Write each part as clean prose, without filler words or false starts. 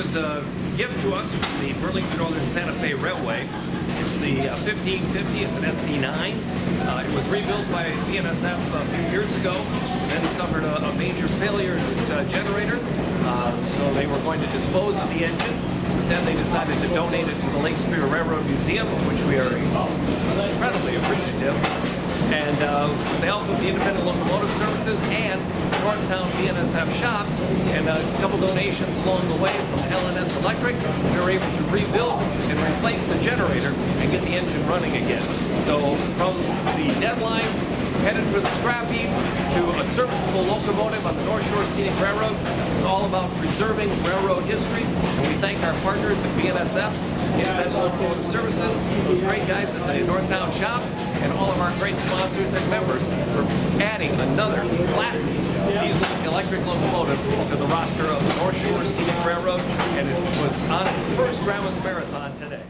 was a gift to us from the Burlington Northern Santa Fe Railway. It's the 1550, it's an SD9. It was rebuilt by BNSF a few years ago, then suffered a major failure in its generator, so they were going to dispose of the engine. Instead, they decided to donate it to the Lake Superior Railroad Museum, of which we are incredibly appreciative. And with the help of the Independent Locomotive Services and Northtown BNSF shops, and a couple donations along the way from LNS Electric, we were able to rebuild and replace the generator and get the engine running again. So from the deadline, headed for the scrap heap, to a serviceable locomotive on the North Shore Scenic Railroad. It's all about preserving railroad history, and we thank our partners at BNSF, Independent Locomotive Services, those great guys at the Northtown shops, and all of our great sponsors and members for adding another classic diesel electric locomotive to the roster of the North Shore Scenic Railroad, and it was on its first Grandma's Marathon today.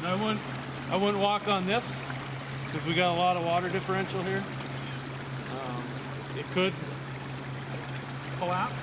And I wouldn't walk on this because we got a lot of water differential here. It could collapse.